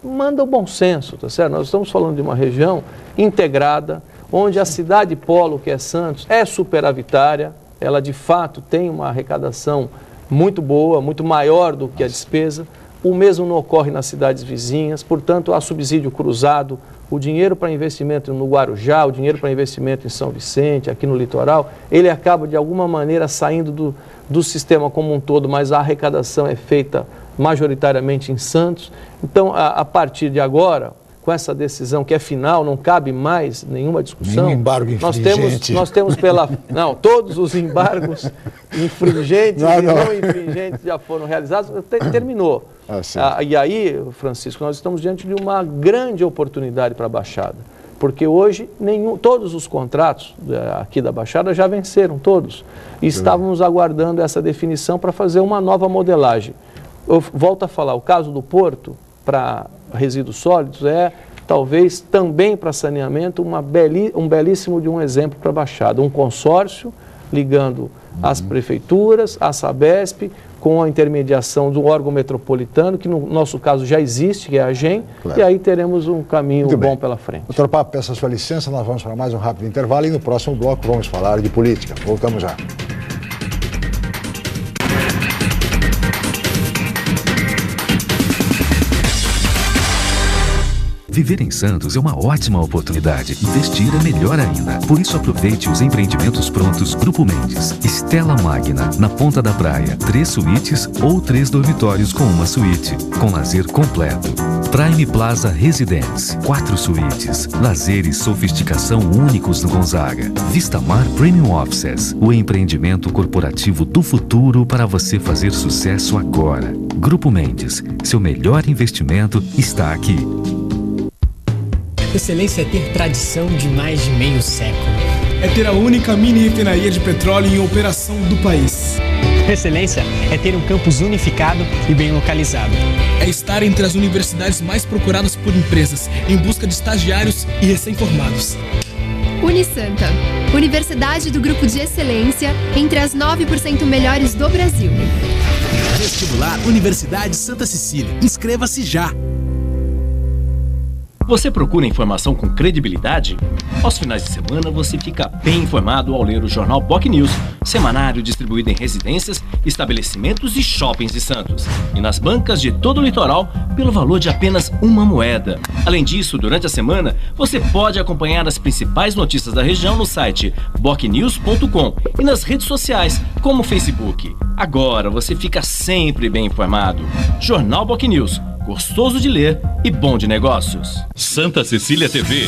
manda o bom senso, tá certo? Nós estamos falando de uma região integrada, onde a cidade polo, que é Santos, é superavitária, ela de fato tem uma arrecadação muito boa, muito maior do que a despesa. O mesmo não ocorre nas cidades vizinhas, portanto, há subsídio cruzado, o dinheiro para investimento no Guarujá, o dinheiro para investimento em São Vicente, aqui no litoral, ele acaba de alguma maneira saindo do sistema como um todo, mas a arrecadação é feita majoritariamente em Santos. Então, a partir de agora, com essa decisão que é final, não cabe mais nenhuma discussão. Nenhum embargo infringente. Nós temos não, todos os embargos infringentes e não infringentes já foram realizados, terminou. E aí, Francisco, nós estamos diante de uma grande oportunidade para a Baixada, porque hoje todos os contratos aqui da Baixada já venceram, todos. E estávamos aguardando essa definição para fazer uma nova modelagem. Eu volto a falar, o caso do Porto, para resíduos sólidos, talvez também para saneamento um belíssimo de um exemplo para a Baixada. Um consórcio ligando as prefeituras, a Sabesp, com a intermediação do órgão metropolitano, que no nosso caso já existe, que é a AGEM, e aí teremos um caminho bom pela frente. Doutor Papo, peço a sua licença, nós vamos para mais um rápido intervalo e no próximo bloco vamos falar de política. Voltamos já. Viver em Santos é uma ótima oportunidade. Investir é melhor ainda. Por isso aproveite os empreendimentos prontos Grupo Mendes. Stella Magna, na Ponta da Praia. 3 suítes ou 3 dormitórios com uma suíte. Com lazer completo. Prime Plaza Residence. 4 suítes. Lazer e sofisticação únicos no Gonzaga. Vistamar Premium Offices. O empreendimento corporativo do futuro para você fazer sucesso agora. Grupo Mendes. Seu melhor investimento está aqui. Excelência é ter tradição de mais de meio século. É ter a única mini refinaria de petróleo em operação do país. Excelência é ter um campus unificado e bem localizado. É estar entre as universidades mais procuradas por empresas, em busca de estagiários e recém-formados. Unisanta, Universidade do Grupo de Excelência, entre as 9% melhores do Brasil. Vestibular Universidade Santa Cecília. Inscreva-se já! Você procura informação com credibilidade? Aos finais de semana você fica bem informado ao ler o jornal BOC News, semanário distribuído em residências, estabelecimentos e shoppings de Santos. E nas bancas de todo o litoral, pelo valor de apenas uma moeda. Além disso, durante a semana, você pode acompanhar as principais notícias da região no site bocnews.com e nas redes sociais, como o Facebook. Agora você fica sempre bem informado. Jornal BOC News. Gostoso de ler e bom de negócios. Santa Cecília TV.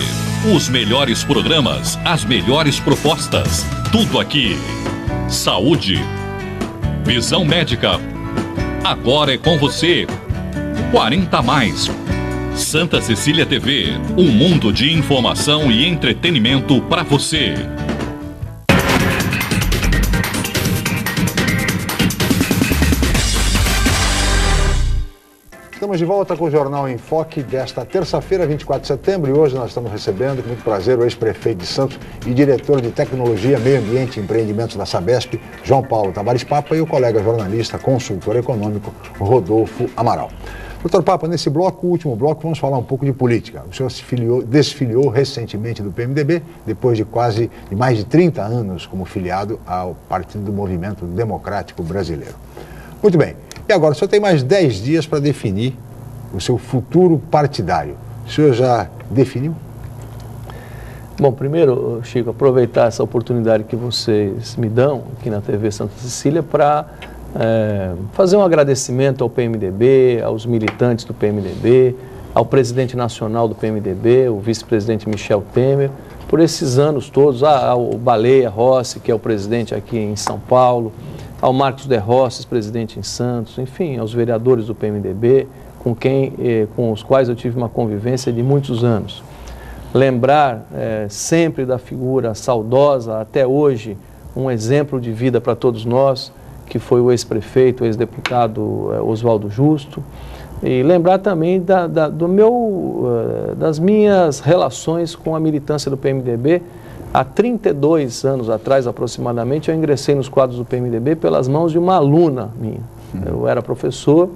Os melhores programas, as melhores propostas. Tudo aqui. Saúde. Visão médica. Agora é com você. 40+. Santa Cecília TV. Um mundo de informação e entretenimento para você. Estamos de volta com o Jornal em Foque desta terça-feira, 24 de setembro, e hoje nós estamos recebendo, com muito prazer, o ex-prefeito de Santos e diretor de Tecnologia, Meio Ambiente e Empreendimentos da Sabesp, João Paulo Tavares Papa, e o colega jornalista, consultor econômico, Rodolfo Amaral. Doutor Papa, nesse bloco, o último bloco, vamos falar um pouco de política. O senhor desfiliou recentemente do PMDB, depois de mais de 30 anos como filiado ao Partido do Movimento Democrático Brasileiro. Muito bem. E agora, o senhor tem mais 10 dias para definir o seu futuro partidário. O senhor já definiu? Bom, primeiro, Chico, aproveitar essa oportunidade que vocês me dão aqui na TV Santa Cecília para fazer um agradecimento ao PMDB, aos militantes do PMDB, ao presidente nacional do PMDB, o vice-presidente Michel Temer, por esses anos todos, ao Baleia Rossi, que é o presidente aqui em São Paulo, ao Marcos de Rossi, presidente em Santos, enfim, aos vereadores do PMDB, com os quais eu tive uma convivência de muitos anos. Lembrar sempre da figura saudosa, até hoje, um exemplo de vida para todos nós, que foi o ex-prefeito, o ex-deputado Oswaldo Justo, e lembrar também das minhas relações com a militância do PMDB. Há 32 anos atrás, aproximadamente, eu ingressei nos quadros do PMDB pelas mãos de uma aluna minha. Eu era professor,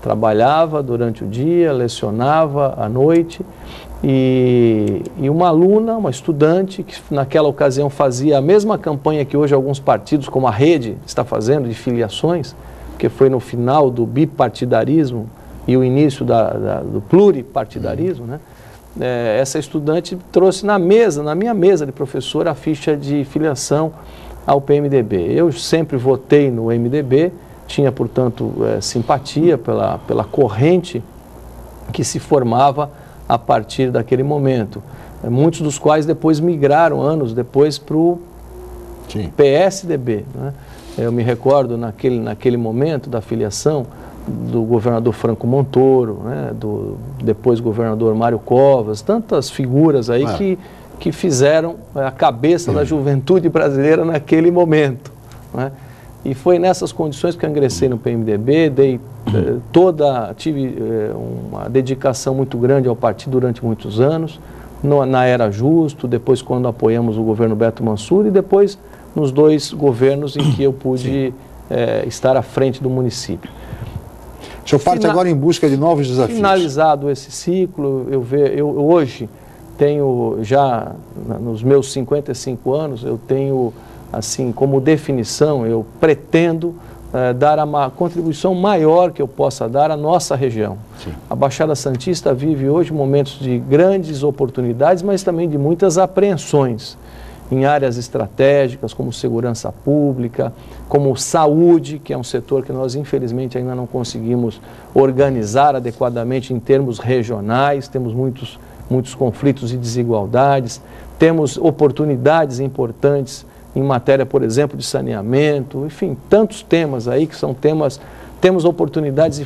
trabalhava durante o dia, lecionava à noite, e uma aluna, uma estudante, que naquela ocasião fazia a mesma campanha que hoje alguns partidos, como a Rede, está fazendo, de filiações, que foi no final do bipartidarismo e o início do pluripartidarismo, né? Essa estudante trouxe na minha mesa de professor, a ficha de filiação ao PMDB. Eu sempre votei no MDB, tinha, portanto, simpatia pela corrente que se formava a partir daquele momento. Muitos dos quais depois migraram, anos depois, para o PSDB. Né? Eu me recordo, naquele momento da filiação, do governador Franco Montoro, né? Do depois governador Mário Covas, tantas figuras aí que fizeram a cabeça da juventude brasileira naquele momento. Né? E foi nessas condições que eu ingressei no PMDB, tive uma dedicação muito grande ao partido durante muitos anos, na era Justo, depois quando apoiamos o governo Beto Mansur e depois nos 2 governos em que eu pude estar à frente do município. O senhor parte agora em busca de novos desafios. Finalizado esse ciclo, eu hoje tenho, já nos meus 55 anos, eu tenho, assim, como definição, eu pretendo dar uma contribuição maior que eu possa dar à nossa região. Sim. A Baixada Santista vive hoje momentos de grandes oportunidades, mas também de muitas apreensões em áreas estratégicas, como segurança pública, como saúde, que é um setor que nós, infelizmente, ainda não conseguimos organizar adequadamente em termos regionais, temos muitos conflitos e desigualdades, temos oportunidades importantes em matéria, por exemplo, de saneamento, enfim, tantos temas aí que são temas, temos oportunidades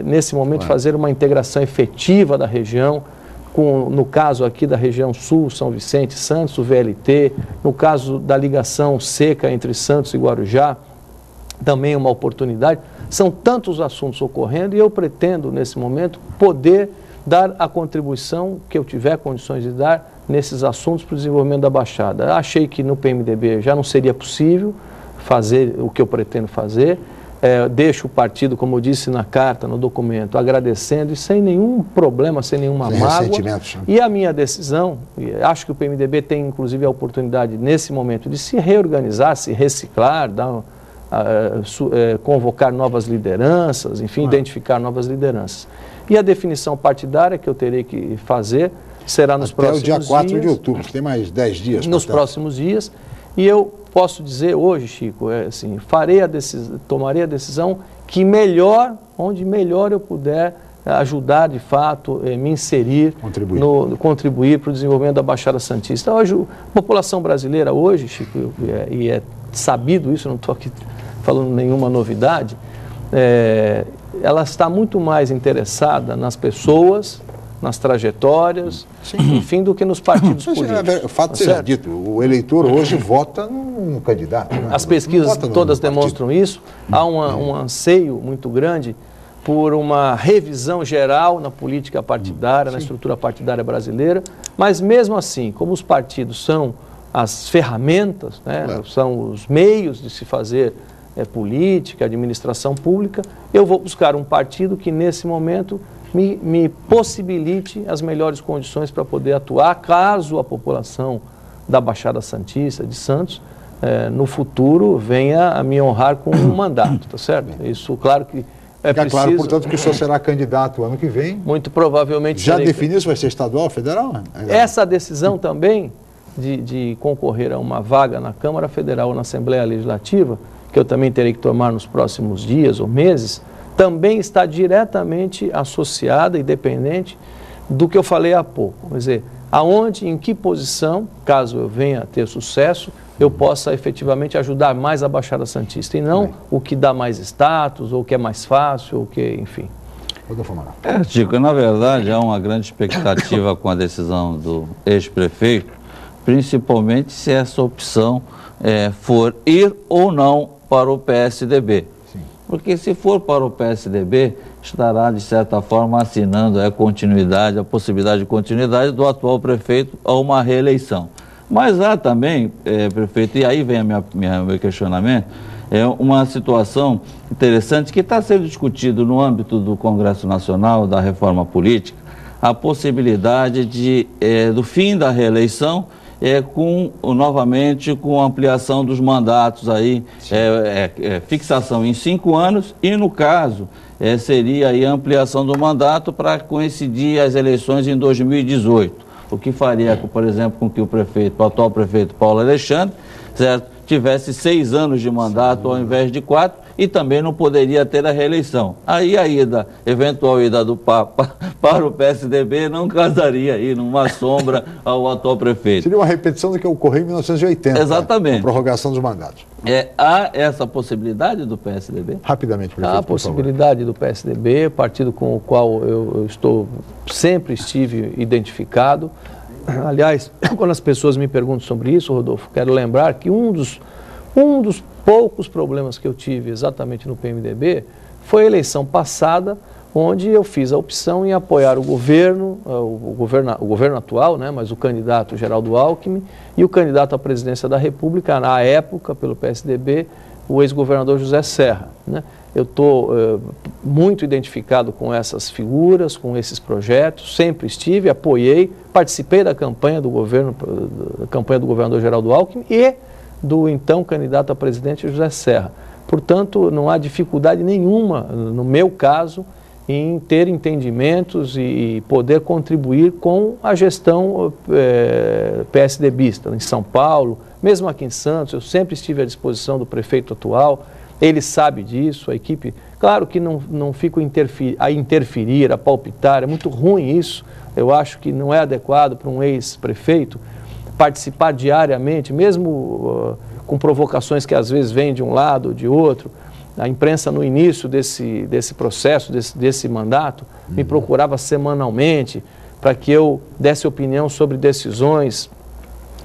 nesse momento de fazer uma integração efetiva da região, no caso aqui da região sul, São Vicente, Santos, o VLT, no caso da ligação seca entre Santos e Guarujá, também uma oportunidade. São tantos assuntos ocorrendo e eu pretendo, nesse momento, poder dar a contribuição que eu tiver condições de dar nesses assuntos para o desenvolvimento da Baixada. Achei que no PMDB já não seria possível fazer o que eu pretendo fazer. Deixo o partido, como eu disse na carta, no documento, agradecendo e sem nenhum problema, sem nenhuma mágoa. E a minha decisão, acho que o PMDB tem inclusive a oportunidade nesse momento de se reorganizar, se reciclar, convocar novas lideranças, enfim, identificar novas lideranças. E a definição partidária que eu terei que fazer será nos próximos dias. Até o dia 4 de outubro, que tem mais 10 dias. Nos próximos dias. E eu posso dizer hoje, Chico, assim, tomarei a decisão que onde melhor eu puder ajudar de fato, me inserir, contribuir para o desenvolvimento da Baixada Santista. Hoje, a população brasileira hoje, Chico, e é sabido isso, não estou aqui falando nenhuma novidade, ela está muito mais interessada nas pessoas, nas trajetórias, enfim, do que nos partidos políticos. O fato seja dito, o eleitor hoje vota no candidato. Né? As pesquisas todas demonstram isso. Há um anseio muito grande por uma revisão geral na política partidária, na estrutura partidária brasileira, mas mesmo assim, como os partidos são as ferramentas, né, são os meios de se fazer política, administração pública, eu vou buscar um partido que nesse momento me possibilite as melhores condições para poder atuar, caso a população da Baixada Santista, de Santos, no futuro venha a me honrar com um mandato, tá certo? Isso, claro que preciso... claro, portanto, que o senhor será candidato ano que vem. Muito provavelmente. Já definiu se vai ser estadual ou federal? Essa decisão também de concorrer a uma vaga na Câmara Federal ou na Assembleia Legislativa, que eu também terei que tomar nos próximos dias ou meses, também está diretamente associada e dependente do que eu falei há pouco. Quer dizer, aonde, em que posição, caso eu venha a ter sucesso, eu possa efetivamente ajudar mais a Baixada Santista, e não o que dá mais status, ou o que é mais fácil, ou o que, enfim. Chico, na verdade, há uma grande expectativa com a decisão do ex-prefeito, principalmente se essa opção for ir ou não para o PSDB. Sim. Porque se for para o PSDB, estará, de certa forma, assinando a possibilidade de continuidade do atual prefeito a uma reeleição. Mas há também, prefeito, e aí vem meu questionamento, uma situação interessante que está sendo discutido no âmbito do Congresso Nacional, da reforma política, a possibilidade do fim da reeleição novamente com ampliação dos mandatos aí, fixação em 5 anos e, no caso, seria aí a ampliação do mandato para coincidir as eleições em 2018, o que faria, por exemplo, com que o atual prefeito Paulo Alexandre, certo, tivesse 6 anos de mandato ao invés de 4, e também não poderia ter a reeleição. Aí a eventual ida do Papa para o PSDB não causaria aí numa sombra ao atual prefeito. Seria uma repetição do que ocorreu em 1980. Exatamente. A prorrogação dos mandatos. Há essa possibilidade do PSDB? Rapidamente, prefeito, há a possibilidade do PSDB, partido com o qual eu sempre estive identificado. Aliás, quando as pessoas me perguntam sobre isso, Rodolfo, quero lembrar que um dos poucos problemas que eu tive exatamente no PMDB foi a eleição passada, onde eu fiz a opção em apoiar o governo atual, né, mas o candidato Geraldo Alckmin e o candidato à presidência da República, na época, pelo PSDB, o ex-governador José Serra, né. Eu estou muito identificado com essas figuras, com esses projetos, sempre estive, apoiei, participei da campanha do governador Geraldo Alckmin e do então candidato a presidente José Serra. Portanto, não há dificuldade nenhuma, no meu caso, em ter entendimentos e poder contribuir com a gestão PSDBista em São Paulo, mesmo aqui em Santos. Eu sempre estive à disposição do prefeito atual, ele sabe disso, a equipe. Claro que não fico a interferir, a palpitar, é muito ruim isso. Eu acho que não é adequado para um ex-prefeito participar diariamente, mesmo com provocações que às vezes vêm de um lado ou de outro. A imprensa, no início desse processo, desse mandato, me procurava semanalmente para que eu desse opinião sobre decisões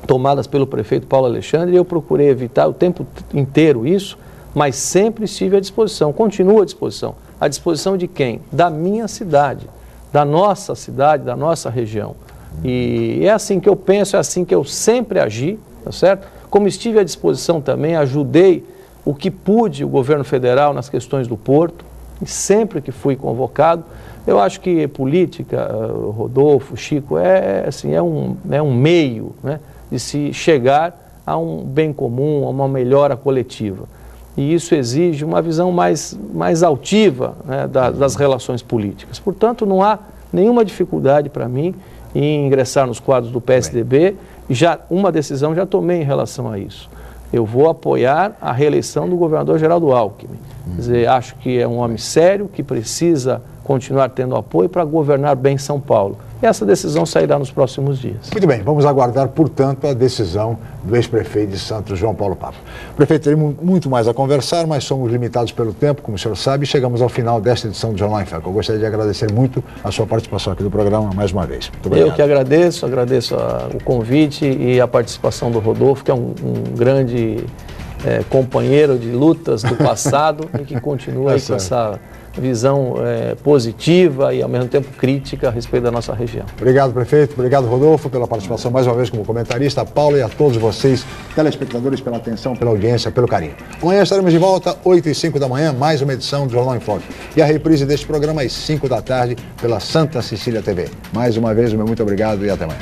tomadas pelo prefeito Paulo Alexandre, e eu procurei evitar o tempo inteiro isso, mas sempre estive à disposição, continuo à disposição. À disposição de quem? Da minha cidade, da nossa região. E é assim que eu penso, é assim que eu sempre agi, tá certo? Como estive à disposição também, ajudei o que pude o governo federal nas questões do Porto, e sempre que fui convocado. Eu acho que política, Rodolfo, Chico, é um meio, né, de se chegar a um bem comum, a uma melhora coletiva. E isso exige uma visão mais altiva, né, das relações políticas. Portanto, não há nenhuma dificuldade para mim em ingressar nos quadros do PSDB. Uma decisão já tomei em relação a isso. Eu vou apoiar a reeleição do governador Geraldo Alckmin. Quer dizer, acho que é um homem sério, que precisa continuar tendo apoio para governar bem São Paulo. E essa decisão sairá nos próximos dias. Muito bem, vamos aguardar, portanto, a decisão do ex-prefeito de Santos, João Paulo Papa. Prefeito, teremos muito mais a conversar, mas somos limitados pelo tempo, como o senhor sabe, e chegamos ao final desta edição do Jornal em Foco. Eu gostaria de agradecer muito a sua participação aqui no programa mais uma vez. Muito obrigado. Eu que agradeço o convite e a participação do Rodolfo, que é um grande companheiro de lutas do passado e que continua aí com essa visão positiva e ao mesmo tempo crítica a respeito da nossa região. Obrigado, prefeito. Obrigado, Rodolfo, pela participação mais uma vez como comentarista. A Paula e a todos vocês, telespectadores, pela atenção, pela audiência, pelo carinho. Amanhã estaremos de volta, 8h05 da manhã, mais uma edição do Jornal em Foco. E a reprise deste programa às 5 da tarde pela Santa Cecília TV. Mais uma vez, o meu muito obrigado e até amanhã.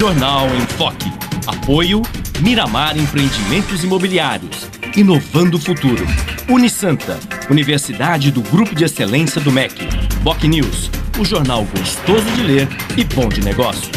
Jornal em Foque. Apoio Miramar Empreendimentos Imobiliários. inovando o futuro. Unisanta, Universidade do Grupo de Excelência do MEC. BocNews, o jornal gostoso de ler e bom de negócios.